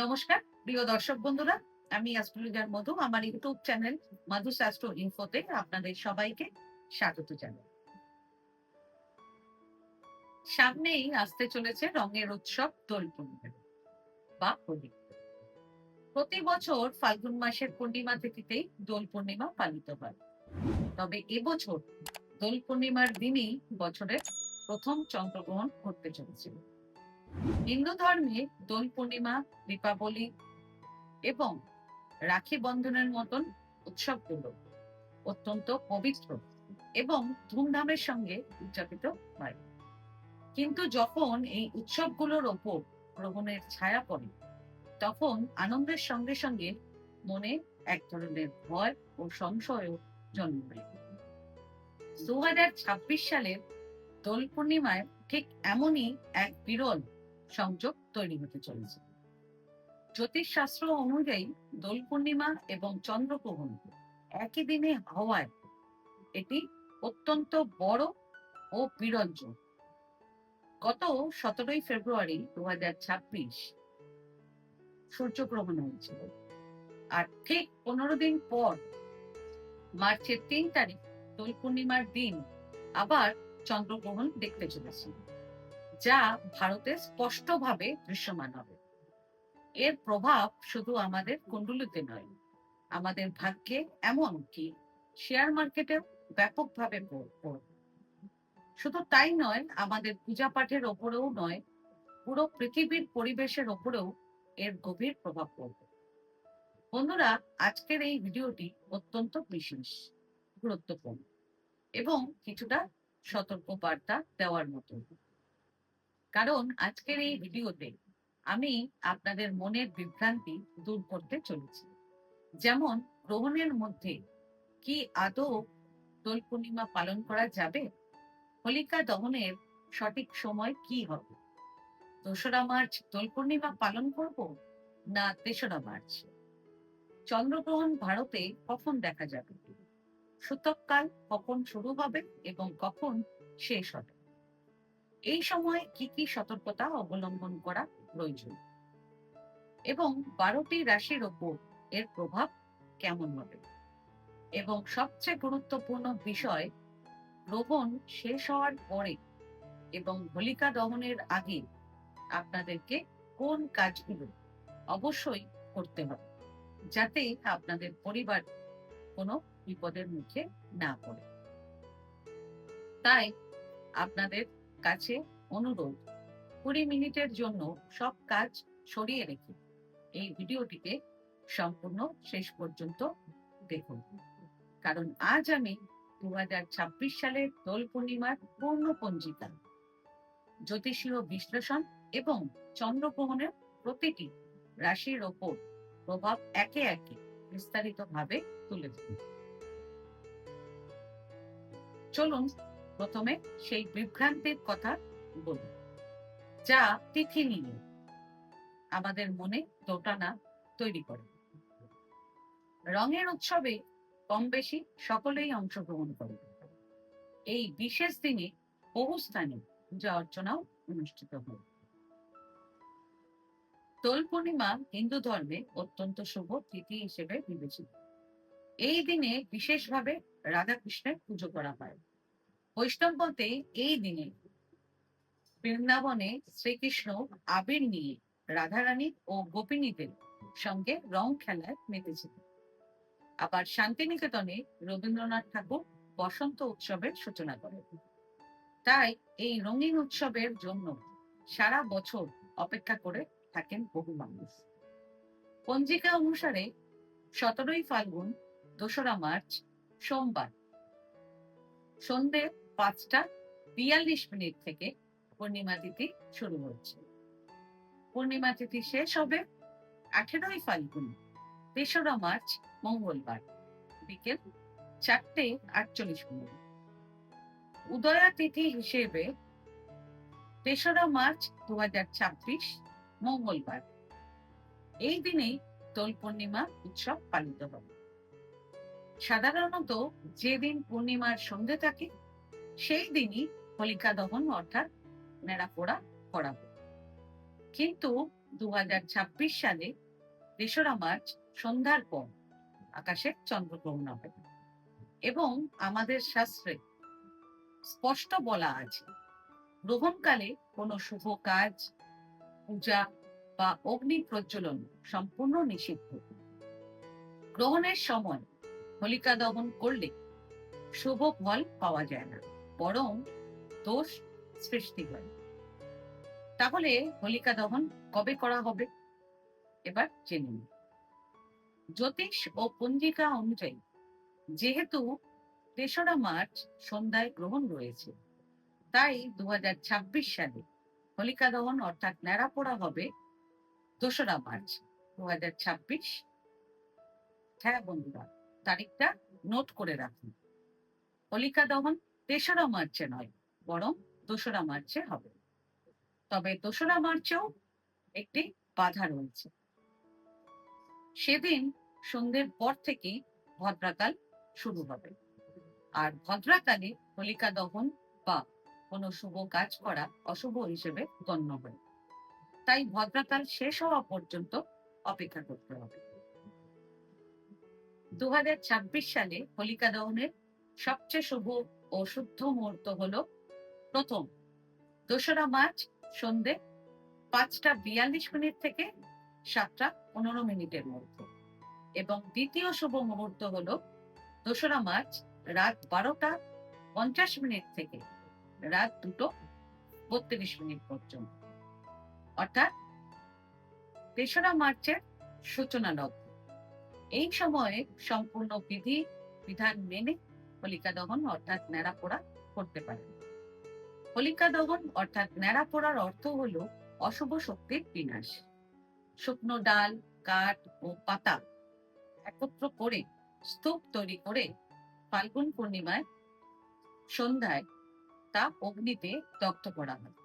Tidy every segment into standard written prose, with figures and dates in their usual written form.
নমস্কার প্রিয় দর্শক বন্ধুরা, আমি অ্যাস্ট্রোলজার মধু। আমার ইউটিউব চ্যানেল মধুস অ্যাস্ট্রো ইনফোতে আপনাদের সবাইকে স্বাগত জানাই। সামনেই আসতে চলেছে রঙের উৎসব দোল পূর্ণিমা বা হোলি। প্রতি বছর ফাল্গুন মাসের পূর্ণিমা তিথিতেই দোল পূর্ণিমা পালিত হয়। তবে এবছর দোল পূর্ণিমার দিনই বছরের প্রথম চন্দ্রগ্রহণ ঘটতে চলেছে। হিন্দু ধর্মে দোল পূর্ণিমা, দীপাবলি এবং রাখি বন্ধনের মতন উৎসবগুলো অত্যন্ত পবিত্র এবং ধুমধামের সঙ্গে উদযাপিত হয়। কিন্তু যখন এই উৎসবগুলোর ওপর গ্রহণের ছায়া পড়ে, তখন আনন্দের সঙ্গে সঙ্গে মনে এক ধরনের ভয় ও সংশয়ও জন্ম নেয়। 2026 সালের দোল পূর্ণিমায় ঠিক এমনই এক বিরল সংযোগ তৈরি হতে চলেছে। জ্যোতিষশাস্ত্র অনুযায়ী দোল পূর্ণিমা এবং চন্দ্রগ্রহণ একই দিনে হওয়ায় এটি অত্যন্ত বড় ও বিরল যোগ। গত 17 ফেব্রুয়ারি 2026 সূর্যগ্রহণ হয়েছিল, আর ঠিক 15 দিন পর মার্চের 3 তারিখ দোল পূর্ণিমার দিন আবার চন্দ্রগ্রহণ দেখতে চলেছি, যা ভারতে স্পষ্টভাবে দৃশ্যমান হবে। এর প্রভাব শুধু আমাদের কুণ্ডলিতে নয়, আমাদের ভাগ্যে, এমনকি শেয়ার মার্কেটেও ব্যাপকভাবে পড়বে। শুধু তাই নয়, আমাদের পূজা পাঠের ওপরেও নয়, পুরো পৃথিবীর পরিবেশের ওপরেও এর গভীর প্রভাব পড়বে। বন্ধুরা, আজকের এই ভিডিওটি অত্যন্ত বিশেষ, গুরুত্বপূর্ণ এবং কিছুটা সতর্ক বার্তা দেওয়ার মতো। কারণ আজকের এই ভিডিওতে আমি আপনাদের মনের বিভ্রান্তি দূর করতে চলেছি। যেমন, গ্রহণের মধ্যে কি আদৌ দোল পূর্ণিমা পালন করা যাবে? হোলিকা দহনের সঠিক সময় কি হবে? 2রা মার্চ দোল পূর্ণিমা পালন করব না 3রা মার্চ? চন্দ্রগ্রহণ ভারতে কখন দেখা যাবে? সূতককাল কখন শুরু হবে এবং কখন শেষ হবে? এই সময় কি কি সতর্কতা অবলম্বন করা প্রয়োজন এবং 12টি রাশির ওপর এর প্রভাব কেমন হবে? এবং সবচেয়ে গুরুত্বপূর্ণ বিষয়, গ্রহণ শেষ হওয়ার পরে এবং হোলিকা দহনের আগে আপনাদেরকে কোন কাজগুলো অবশ্যই করতে হবে, যাতে আপনাদের পরিবার কোনো বিপদের মুখে না পড়ে। তাই আপনাদের কাছে অনুরোধ, 20 মিনিটের জন্য সব কাজ সরিয়ে রেখে এই ভিডিওটিকে সম্পূর্ণ শেষ পর্যন্ত দেখুন। কারণ আজ আমি 2026 সালের দোল পূর্ণিমার পূর্ণ পঞ্জিকা, জ্যোতিষীয় বিশ্লেষণ এবং চন্দ্রগ্রহণের প্রতিটি রাশির ওপর প্রভাব একে একে বিস্তারিতভাবে তুলে ধরব। চলুন প্রথমে সেই বিভ্রান্তির কথা বলি, যা তিথি নিয়ে আমাদের মনে দোটানা তৈরি করে। রঙের উৎসবে কম বেশি সকলেই অংশগ্রহণ করে। এই বিশেষ দিনে বহু স্থানে পূজা অর্চনাও অনুষ্ঠিত হয়। দোল পূর্ণিমা হিন্দু ধর্মে অত্যন্ত শুভ তিথি হিসেবে বিবেচিত। এই দিনে বিশেষভাবে রাধাকৃষ্ণের পুজো করা হয়। বৈষ্ণব মতে এই দিনে বৃন্দাবনে শ্রীকৃষ্ণ আবির নিয়ে রাধারানী ও গোপিনীদের সঙ্গে রং খেলায় মেতেছিলেন। আবার শান্তিনিকেতনে রবীন্দ্রনাথ ঠাকুর বসন্ত উৎসবের সূচনা করেন। তাই এই রঙিন উৎসবের জন্য সারা বছর অপেক্ষা করে থাকেন বহু মানুষ। পঞ্জিকা অনুসারে 17 ফাল্গুন 2রা মার্চ সোমবার সন্ধ্যে 5:42 থেকে পূর্ণিমা তিথি শুরু হচ্ছে। পূর্ণিমা তিথি শেষ হবে 18 ফাল্গুন 3রা মার্চ মঙ্গলবার বিকেল 4:48। উদয়া তিথি হিসেবে 3রা মার্চ 2026 মঙ্গলবার। এই দিনেই দোল পূর্ণিমা উৎসব পালিত হবে। সাধারণত যেদিন পূর্ণিমার সন্ধে থাকে সেই দিনই হোলিকা দহন অর্থাৎ নেড়াপোড়া করা হয়। কিন্তু 2026 সালে 3রা মার্চ সন্ধ্যার পর আকাশে চন্দ্রগ্রহণ হবে এবং আমাদের শাস্ত্রে স্পষ্ট বলা আছে গ্রহণকালে কোনো শুভ কাজ, পূজা বা অগ্নি প্রজ্বলন সম্পূর্ণ নিষিদ্ধ। গ্রহণের সময় হোলিকা দহন করলে শুভ ফল পাওয়া যায় না, বরং দোষ সৃষ্টি হয়। তাহলে হোলিকা দহন কবে করা হবে এবার জেনে নিন। জ্যোতিষ ও পঞ্জিকা অনুযায়ী যেহেতু 3রা মার্চ সন্ধ্যায় গ্রহণ রয়েছে, তাই 2026 সালে হোলিকা দহন অর্থাৎ ন্যাড়া পোড়া হবে 2রা মার্চ 2026। হ্যাঁ বন্ধুরা, তারিখটা নোট করে রাখুন। হোলিকা দহন 3রা মার্চে নয়, বরং 2রা মার্চে হবে। তবে 2রা মার্চেও একটি বাধা রয়েছে। সেদিন সন্ধ্যের পর থেকেই ভদ্রাকাল শুরু হবে, আর ভদ্রাকালে হোলিকা দহন বা কোনো শুভ কাজ করা অশুভ হিসেবে গণ্য হয়। তাই ভদ্রাকাল শেষ হওয়া পর্যন্ত অপেক্ষা করতে হবে। 2026 সালে হোলিকা দহনের সবচেয়ে শুভ ও শুদ্ধ মুহূর্ত হলো প্রথম 2রা মার্চ সন্ধে 5টা 42 মিনিট থেকে 7টা 15 মিনিটের মধ্যে, এবং দ্বিতীয় শুভ মুহূর্ত হলো 2রা মার্চ রাত 12টা 50 মিনিট থেকে রাত 2টো 32 মিনিট পর্যন্ত, অর্থাৎ 3রা মার্চের সূচনা লগ্ন। এই সময়ে সম্পূর্ণ বিধি বিধান মেনে হোলিকা দহন অর্থাৎ ন্যাড়া পোড়া করতে পারেন। হোলিকা দহন অর্থাৎ ন্যাড়া পোড়ার অর্থ হলো অশুভ শক্তির বিনাশ। শুকনো ডাল, কাঠ ও পাতা একত্র করে স্তূপ তৈরি করে ফাল্গুন পূর্ণিমায় সন্ধ্যায় তা অগ্নিতে দগ্ধ করা হয়।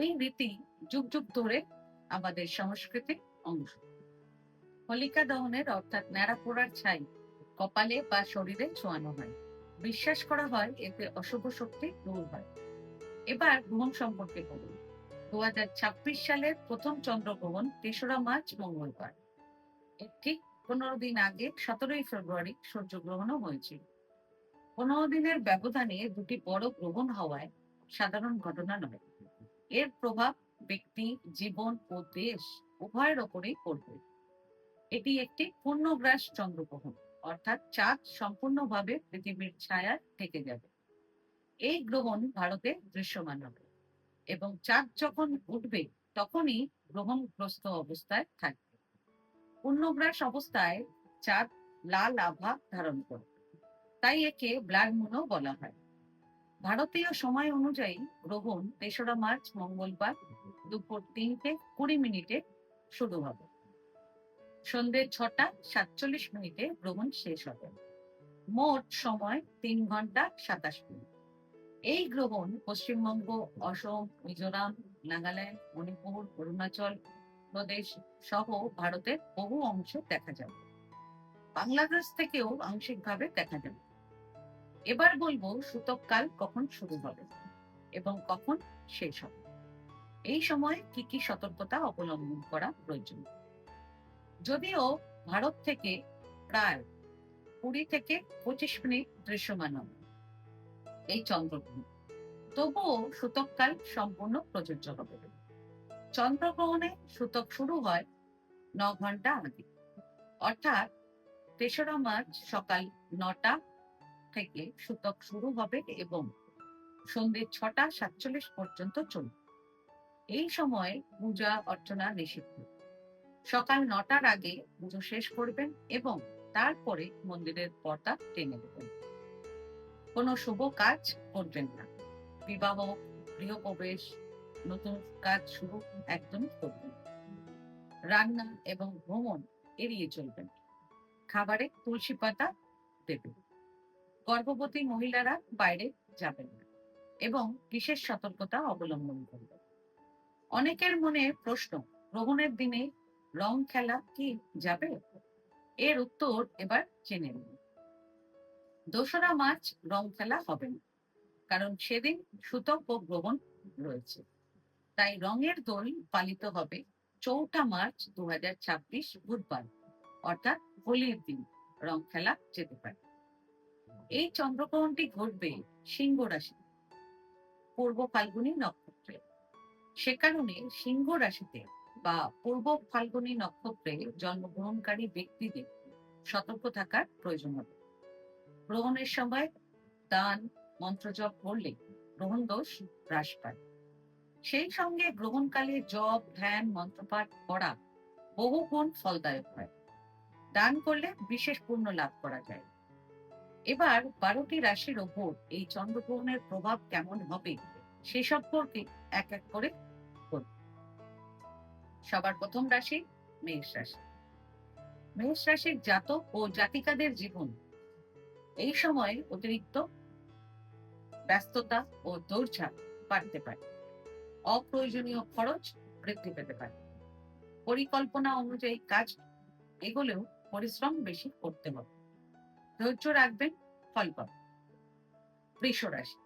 এই রীতি যুগ যুগ ধরে আমাদের সংস্কৃতির অংশ। হোলিকা দহনের অর্থাৎ ন্যাড়া পোড়ার ছাই কপালে বা শরীরে ছোঁয়ানো হয়। বিশ্বাস করা হয় এতে অশুভ শক্তি দূর হয়। এবার গ্রহণ সম্পর্কে বলুন। 2026 সালের প্রথম চন্দ্রগ্রহণ 3রা মার্চ মঙ্গলবার। এর ঠিক 15 দিন আগে 17ই ফেব্রুয়ারি সূর্যগ্রহণও হয়েছিল। 15 দিনের ব্যবধানে দুটি বড় গ্রহণ হওয়ায় সাধারণ ঘটনা নয়। এর প্রভাব ব্যক্তি, জীবন ও দেশ উভয়ের ওপরেই পড়বে। এটি একটি পূর্ণগ্রাস চন্দ্রগ্রহণ, অর্থাৎ চাঁদ সম্পূর্ণভাবে পৃথিবীর ছায়ায় ঢেকে যাবে। এই গ্রহণ ভারতে দৃশ্যমান হবে এবং চাঁদ যখন উঠবে তখনই গ্রহণগ্রস্ত অবস্থায় থাকবে। পূর্ণগ্রাস অবস্থায় চাঁদ লাল আভা ধারণ করবে, তাই একে ব্লাড মুনও বলা হয়। ভারতীয় সময় অনুযায়ী গ্রহণ 3রা মার্চ মঙ্গলবার দুপুর 3টে 20 মিনিটে শুরু হবে। সন্ধ্যে 6টা 47 মিনিটে গ্রহণ শেষ হবে। মোট সময় 3 ঘন্টা 27 মিনিট। এই গ্রহণ পশ্চিমবঙ্গ, অসম, মিজোরাম, নাগাল্যান্ড, মণিপুর, অরুণাচল প্রদেশ সহ ভারতের বহু অংশে দেখা যাবে। বাংলাদেশ থেকেও আংশিকভাবে দেখা যাবে। এবার বলবো সূতককাল কখন শুরু হবে এবং কখন শেষ হবে। এই সময় কি কি সতর্কতা অবলম্বন করা প্রয়োজন। যদিও ভারত থেকে প্রায় 20 থেকে 25 মিনিট দৃশ্যমান হবে এই চন্দ্রগ্রহণ, তবুও সূতককাল সম্পূর্ণ প্রযোজ্য হবে। চন্দ্রগ্রহণে সূতক শুরু হয় 9 ঘন্টা আগে, অর্থাৎ 3রা মার্চ সকাল 9টা থেকে সূতক শুরু হবে এবং সন্ধ্যে 6টা 47 পর্যন্ত চলবে। এই সময়ে পূজা অর্চনা নিষিদ্ধ। সকাল 9টার আগে পুজো শেষ করবেন এবং তারপরে মন্দিরের পর্দা টেনে দেবেন। কোনো শুভ কাজ করবেন না। বিবাহ, গৃহপ্রবেশ, নতুন কাজ শুরু একদম করবেন। রান্না এবং ভ্রমণ এড়িয়ে চলবেন। খাবারে তুলসী পাতা দেবেন। গর্ভবতী মহিলারা বাইরে যাবেন না এবং বিশেষ সতর্কতা অবলম্বন করবেন। অনেকের মনে প্রশ্ন, গ্রহণের দিনে রং খেলা কি যাবে? এর উত্তর এবার জেনে নিন। 2রা মার্চ রং খেলা হবে না, কারণ সেদিন সূতক ও গ্রহণ রয়েছে। তাই রঙের দোল পালিত হবে 4 মার্চ 2026 বুধবার অর্থাৎ হোলির দিন রং খেলা যেতে পারে। এই চন্দ্রগ্রহণটি ঘটবে সিংহ রাশি পূর্ব ফাল্গুনী নক্ষত্রে। সে কারণে সিংহ রাশিতে বা পূর্ব ফাল্গুনী নক্ষত্রে জন্মগ্রহণকারী ব্যক্তিদের সতর্ক থাকার প্রয়োজন হবে। গ্রহণের সময় দান মন্ত্রজপ করলে গ্রহণ দোষ হ্রাস পায়। সেই সঙ্গে গ্রহণকালে জপ ধ্যান মন্ত্রপাঠ করা বহু গুণ ফলদায়ক হয়। দান করলে বিশেষ পুণ্য লাভ করা যায়। এবার 12টি রাশির ওপর এই চন্দ্রগ্রহণের প্রভাব কেমন হবে সে সম্পর্কে এক এক করে বলব। সবার প্রথম রাশি মেষ রাশি। মেষ রাশির জাতক ও জাতিকাদের জীবন এই সময় অতিরিক্ত ব্যস্ততা ও দৌড়ঝাঁপ বাড়তে পারে। অপ্রয়োজনীয় খরচ বৃদ্ধি পেতে পারে। পরিকল্পনা অনুযায়ী কাজ এগুলোও পরিশ্রম বেশি করতে হবে। ধৈর্য রাখবেন, ফল পাবেন। বৃষ রাশি।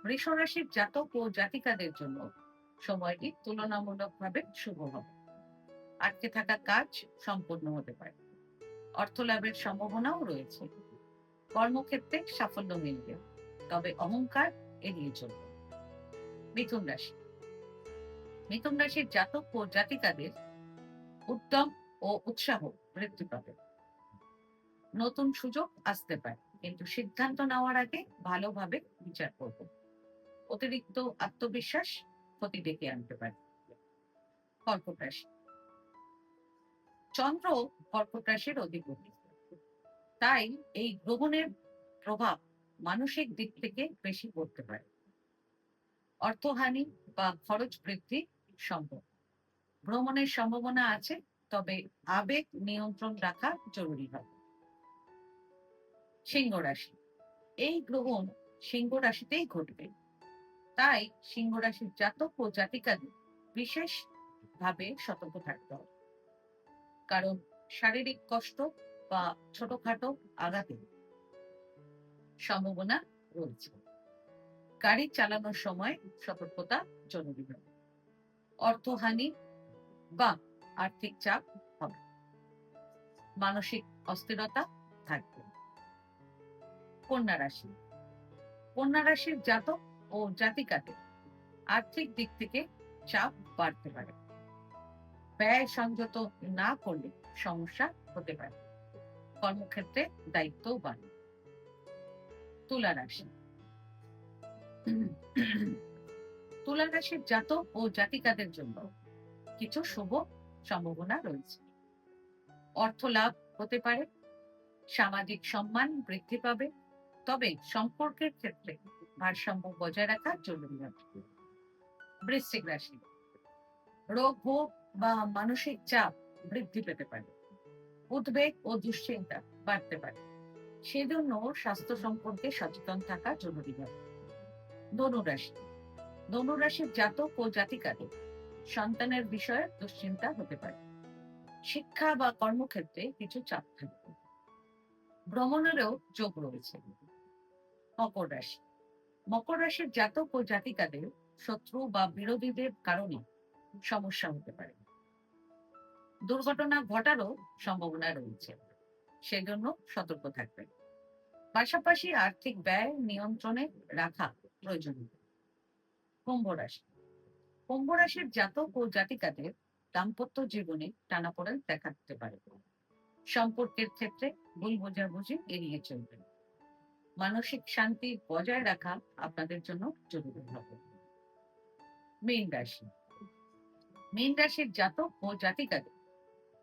বৃষ রাশির জাতক ও জাতিকাদের জন্য সময়টি তুলনামূলকভাবে শুভ হবে। আটকে থাকা কাজ সম্পূর্ণ হতে পারে। অর্থ লাভের সম্ভাবনাও রয়েছে। কর্মক্ষেত্রে সাফল্য মিলবে, তবে অহংকার এড়িয়ে চলবে। মিথুন রাশি। মিথুন রাশির জাতক ও জাতিকাদের উদ্যম ও উৎসাহ বৃদ্ধি পাবে। নতুন সুযোগ আসতে পারে, কিন্তু সিদ্ধান্ত নেওয়ার আগে ভালোভাবে বিচার করব। অতিরিক্ত আত্মবিশ্বাস ক্ষতি ডেকে আনতে পারে। কর্কট রাশি। চন্দ্র কর্কট রাশির অধিপতি, তাই এই গ্রহণের প্রভাব মানসিক দিক থেকে বেশি পড়তে পারে। অর্থহানি বা খরচ বৃদ্ধি সম্ভব। ভ্রমণের সম্ভাবনা আছে, তবে আবেগ নিয়ন্ত্রণ রাখা জরুরি হবে। সিংহ রাশি। এই গ্রহণ সিংহ রাশিতেই ঘটবে, তাই সিংহ রাশির জাতক ও জাতিকাদের বিশেষ ভাবে সতর্ক থাকতে হবে। কারণ শারীরিক কষ্ট বা ছোটখাটো আঘাতের সম্ভাবনা রয়েছে। গাড়ি চালানোর সময় সতর্কতা জরুরি হবে। অর্থহানি বা আর্থিক চাপ হবে। মানসিক অস্থিরতা থাকবে। কন্যা রাশি। কন্যা রাশির জাতক ও জাতিকাদের আর্থিক দিক থেকে চাপ বাড়তে পারে। ব্যয় সংযত না করলে সমস্যা হতে পারে। কর্মক্ষেত্রে দায়িত্বও বাড়ে। তুলা রাশি। তুলা রাশির জাতক ও জাতিকাদের জন্য কিছু শুভ সম্ভাবনা রয়েছে। অর্থ লাভ হতে পারে। সামাজিক সম্মান বৃদ্ধি পাবে, তবে সম্পর্কের ক্ষেত্রে ভারসাম্য বজায় রাখা জরুরি হবে। বৃশ্চিক রাশি। রোগ ভোগ বা মানসিক চাপ বৃদ্ধি পেতে পারে। উদ্বেগ ও দুশ্চিন্তা বাড়তে পারে। সেজন্য স্বাস্থ্য সম্পর্কে সচেতন থাকা জরুরি হবে। ধনু রাশি। ধনু রাশির জাতক ও জাতিকাদের সন্তানের বিষয়ে দুশ্চিন্তা হতে পারে। শিক্ষা বা কর্মক্ষেত্রে কিছু চাপ থাকবে। ভ্রমণেরও যোগ রয়েছে। মকর রাশি। মকর রাশির জাতক ও জাতিকাদের শত্রু বা বিরোধীদের কারণে সমস্যা হতে পারে। দুর্ঘটনা ঘটারও সম্ভাবনা রয়েছে, সেজন্য সতর্ক থাকবেন। পাশাপাশি আর্থিক ব্যয় নিয়ন্ত্রণে রাখা প্রয়োজন। কুম্ভ রাশি। কুম্ভ রাশির জাতক ও জাতিকাদের দাম্পত্য জীবনে টানাপোড়েন দেখা দিতে পারে। সম্পর্কের ক্ষেত্রে ভুল বোঝাবুঝি এড়িয়ে চলবেন। মানসিক শান্তি বজায় রাখা আপনাদের জন্য জরুরি হবে। মীন রাশি। মীন রাশির জাতক ও জাতিকাদের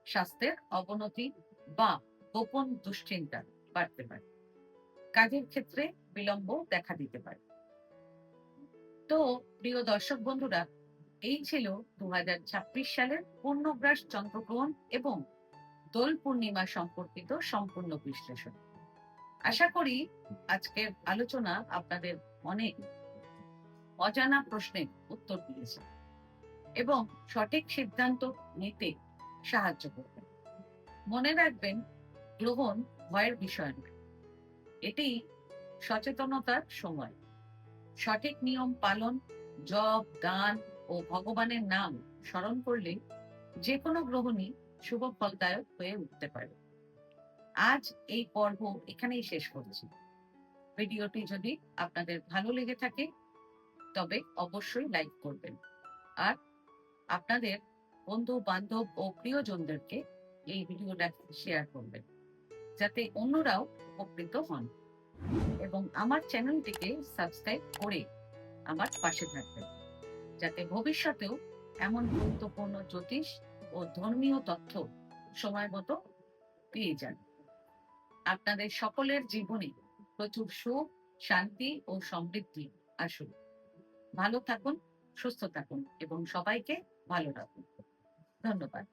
স্বাস্থ্যের অবনতি বা গোপন দুশ্চিন্তা বাড়তে পারে। কাজের ক্ষেত্রে বিলম্ব দেখা দিতে পারে। তো প্রিয় দর্শক বন্ধুরা, এই ছিল 2026 সালের পূর্ণগ্রাস চন্দ্রগ্রহণ এবং দোল পূর্ণিমা সম্পর্কিত সম্পূর্ণ বিশ্লেষণ। আশা করি আজকের আলোচনা আপনাদের অনেক অজানা প্রশ্নের উত্তর দিয়েছে এবং সঠিক সিদ্ধান্ত নিতে সাহায্য করবে। মনে রাখবেন, গ্রহণ ভয়ের বিষয় নয়, এটি সচেতনতার সময়। সঠিক নিয়ম পালন, জপ দান ও ভগবানের নাম স্মরণ করলে যে কোনো গ্রহণই শুভ ফলদায়ক হয়ে উঠতে পারে। আজ এই পর্ব এখানেই শেষ করছি। ভিডিওটি যদি আপনাদের ভালো লেগে থাকে তবে অবশ্যই লাইক করবেন আর আপনাদের বন্ধু বান্ধব ও প্রিয়জনদেরকে এই ভিডিওটা শেয়ার করবেন, যাতে অন্যরাও উপকৃত হন, এবং আমার চ্যানেলটিকে সাবস্ক্রাইব করে আমার পাশে থাকবেন, যাতে ভবিষ্যতেও এমন গুরুত্বপূর্ণ জ্যোতিষ ও ধর্মীয় তথ্য সময় মতো পেয়ে যান। আপনাদের সকলের জীবনে প্রচুর সুখ, শান্তি ও সমৃদ্ধি আসুক। ভালো থাকুন, সুস্থ থাকুন এবং সবাইকে ভালো রাখুন। ধন্যবাদ।